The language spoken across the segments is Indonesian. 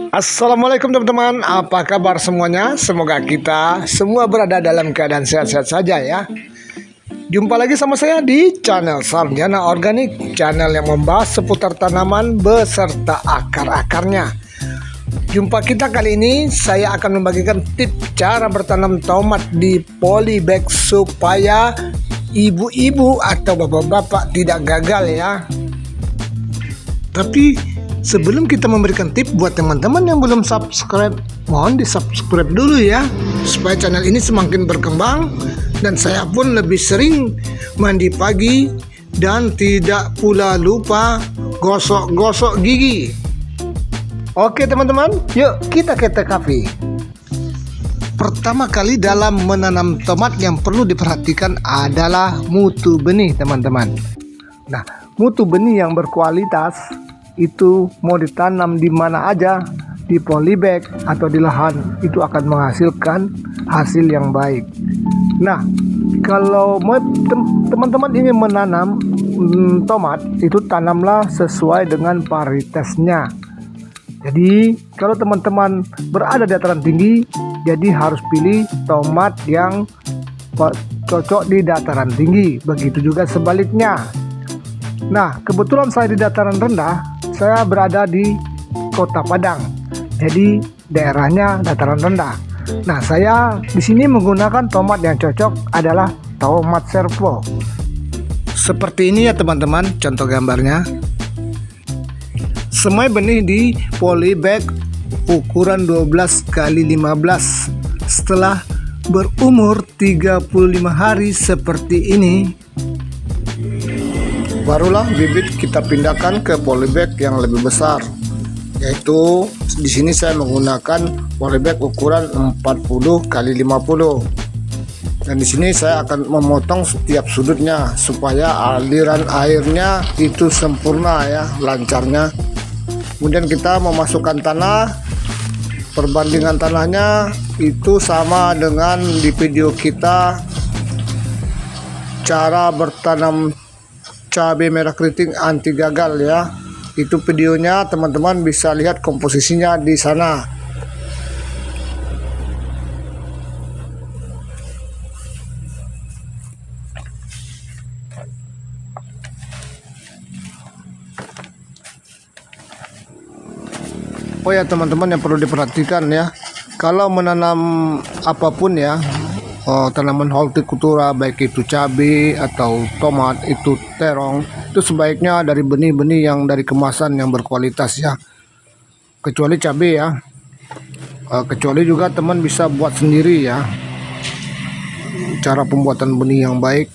Assalamualaikum teman-teman, apa kabar semuanya? Semoga kita semua berada dalam keadaan sehat-sehat saja ya. Jumpa lagi sama saya di channel Sarjana Organik, channel yang membahas seputar tanaman beserta akar-akarnya. Jumpa kita kali ini, saya akan membagikan tips cara bertanam tomat di polybag supaya ibu-ibu atau bapak-bapak tidak gagal ya. Tapi sebelum kita memberikan tips buat teman-teman yang belum subscribe, mohon di subscribe dulu ya, supaya channel ini semakin berkembang dan saya pun lebih sering mandi pagi dan tidak pula lupa gosok-gosok gigi. Oke teman-teman, yuk kita ke TKP. Pertama kali dalam menanam tomat yang perlu diperhatikan adalah mutu benih teman-teman. Nah, mutu benih yang berkualitas itu mau ditanam di mana aja, di polybag atau di lahan, itu akan menghasilkan hasil yang baik. Nah, kalau teman-teman ingin menanam tomat, itu tanamlah sesuai dengan varietasnya. Jadi kalau teman-teman berada di dataran tinggi, jadi harus pilih tomat yang cocok di dataran tinggi. Begitu juga sebaliknya. Nah, kebetulan saya di dataran rendah, saya berada di Kota Padang. Jadi daerahnya dataran rendah. Nah, saya di sini menggunakan tomat yang cocok adalah tomat servo. Seperti ini ya teman-teman, contoh gambarnya. Semai benih di polybag ukuran 12 x 15. Setelah berumur 35 hari seperti ini, barulah bibit kita pindahkan ke polybag yang lebih besar. Yaitu di sini saya menggunakan polybag ukuran 40 x 50. Dan di sini saya akan memotong setiap sudutnya supaya aliran airnya itu sempurna ya, lancarnya. Kemudian kita memasukkan tanah. Perbandingan tanahnya itu sama dengan di video kita cara bertanam cabai merah keriting anti gagal ya. Itu videonya, teman-teman bisa lihat komposisinya di sana. Oh ya teman-teman, yang perlu diperhatikan ya, kalau menanam apapun ya, tanaman hortikultura baik itu cabai atau tomat, itu terong, itu sebaiknya dari benih-benih yang dari kemasan yang berkualitas ya, kecuali cabai ya. Kecuali juga teman bisa buat sendiri ya, cara pembuatan benih yang baik.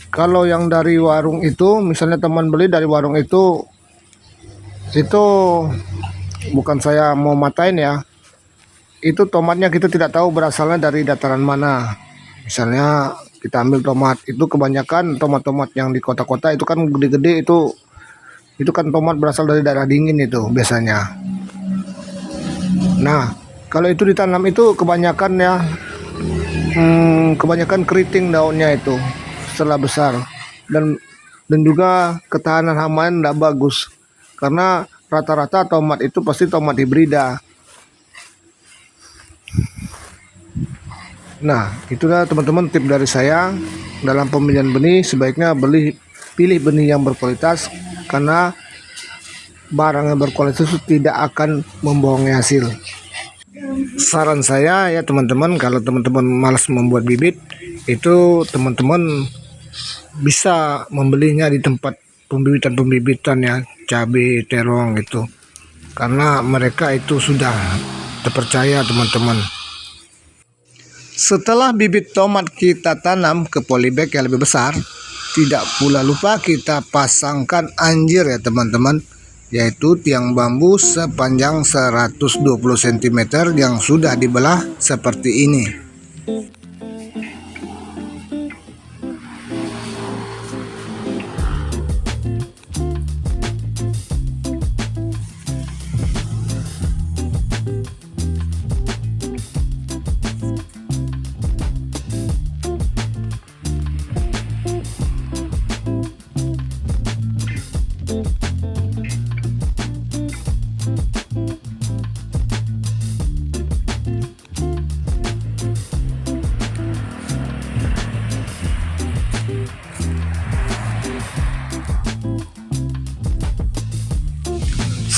Kalau yang dari warung itu, misalnya teman beli dari warung itu bukan saya mau matain ya, itu tomatnya kita tidak tahu berasalnya dari dataran mana. Misalnya kita ambil tomat, itu kebanyakan tomat-tomat yang di kota-kota itu kan gede-gede, itu kan tomat berasal dari daerah dingin itu biasanya. Nah, kalau itu ditanam itu kebanyakan ya, kebanyakan keriting daunnya itu setelah besar, dan juga ketahanan hamanya tidak bagus, karena rata-rata tomat itu pasti tomat hibrida. Nah, itulah teman-teman tips dari saya dalam pemilihan benih. Sebaiknya pilih benih yang berkualitas, karena barang yang berkualitas itu tidak akan membohongi hasil. Saran saya ya teman-teman, kalau teman-teman malas membuat bibit, itu teman-teman bisa membelinya di tempat pembibitan ya, cabai, terong itu, karena mereka itu sudah terpercaya teman-teman. Setelah bibit tomat kita tanam ke polybag yang lebih besar, tidak pula lupa kita pasangkan anjir ya teman-teman, yaitu tiang bambu sepanjang 120 cm yang sudah dibelah seperti ini.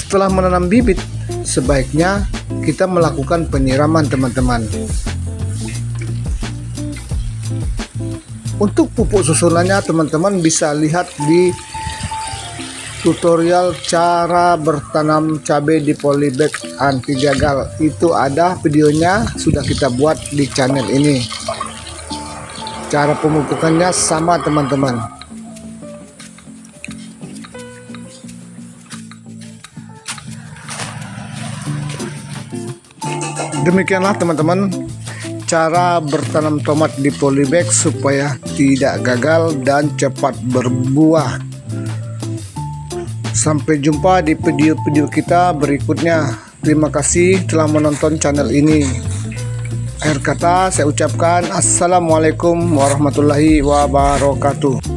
Setelah menanam bibit, sebaiknya kita melakukan penyiraman teman-teman. Untuk pupuk susunannya teman-teman bisa lihat di tutorial cara bertanam cabai di polybag anti gagal. Itu ada videonya, sudah kita buat di channel ini. Cara pemupukannya sama teman-teman. Demikianlah teman-teman cara bertanam tomat di polybag supaya tidak gagal dan cepat berbuah. Sampai jumpa di video-video kita berikutnya. Terima kasih telah menonton channel ini. Akhir kata saya ucapkan assalamualaikum warahmatullahi wabarakatuh.